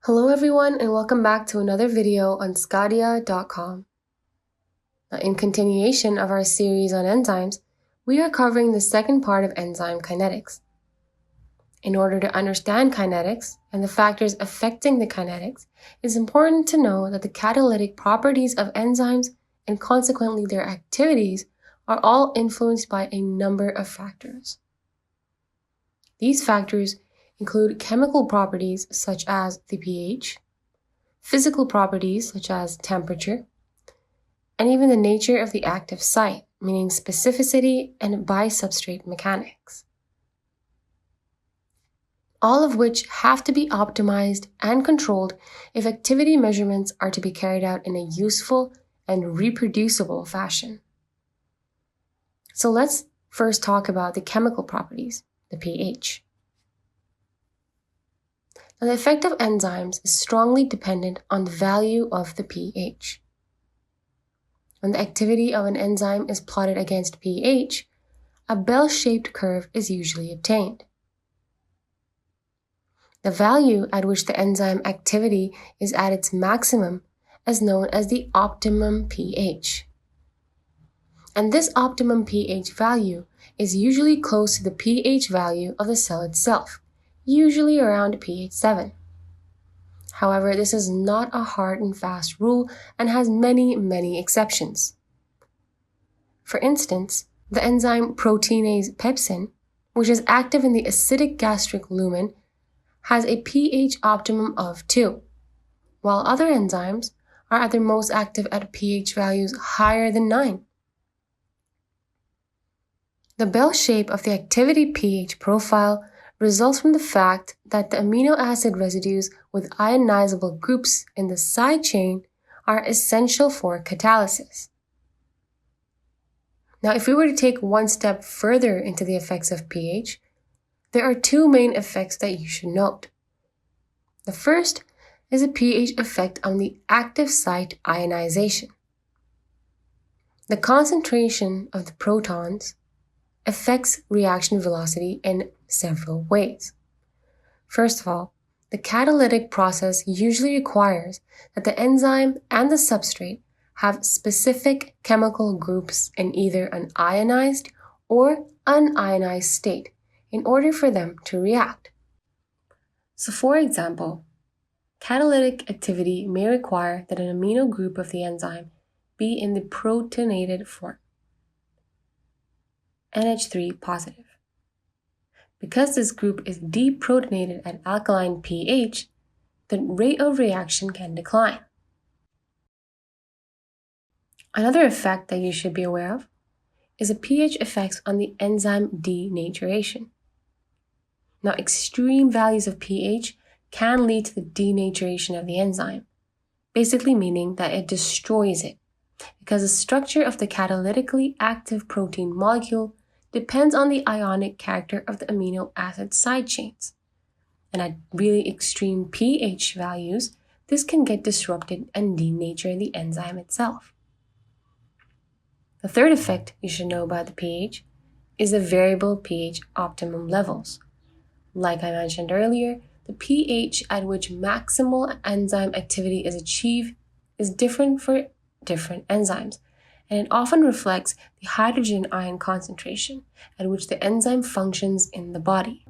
Hello everyone and welcome back to another video on sqadia.com. In continuation of our series on enzymes, we are covering the second part of enzyme kinetics. In order to understand kinetics and the factors affecting the kinetics, it is important to know that the catalytic properties of enzymes and consequently their activities are all influenced by a number of factors. These factors include chemical properties such as the pH, physical properties such as temperature, and even the nature of the active site, meaning specificity and bisubstrate mechanics. All of which have to be optimized and controlled if activity measurements are to be carried out in a useful and reproducible fashion. So let's first talk about the chemical properties, the pH. Now, the effect of enzymes is strongly dependent on the value of the pH. When the activity of an enzyme is plotted against pH, a bell-shaped curve is usually obtained. The value at which the enzyme activity is at its maximum is known as the optimum pH. And this optimum pH value is usually close to the pH value of the cell itself, usually around pH 7. However, this is not a hard and fast rule and has many exceptions. For instance, the enzyme proteinase pepsin, which is active in the acidic gastric lumen, has a pH optimum of 2, while other enzymes are at their most active at pH values higher than 9. The bell shape of the activity pH profile results from the fact that the amino acid residues with ionizable groups in the side chain are essential for catalysis. Now, if we were to take one step further into the effects of pH, there are two main effects that you should note. The first is a pH effect on the active site ionization. The concentration of the protons affects reaction velocity in several ways. First of all, the catalytic process usually requires that the enzyme and the substrate have specific chemical groups in either an ionized or unionized state in order for them to react. So for example, catalytic activity may require that an amino group of the enzyme be in the protonated form, NH3 positive. Because this group is deprotonated at alkaline pH, the rate of reaction can decline. Another effect that you should be aware of is the pH effects on the enzyme denaturation. Now, extreme values of pH can lead to the denaturation of the enzyme, basically meaning that it destroys it, because the structure of the catalytically active protein molecule depends on the ionic character of the amino acid side chains. And at really extreme pH values, this can get disrupted and denature the enzyme itself. The third effect you should know about the pH is the variable pH optimum levels. Like I mentioned earlier, the pH at which maximal enzyme activity is achieved is different for different enzymes, and it often reflects the hydrogen ion concentration at which the enzyme functions in the body.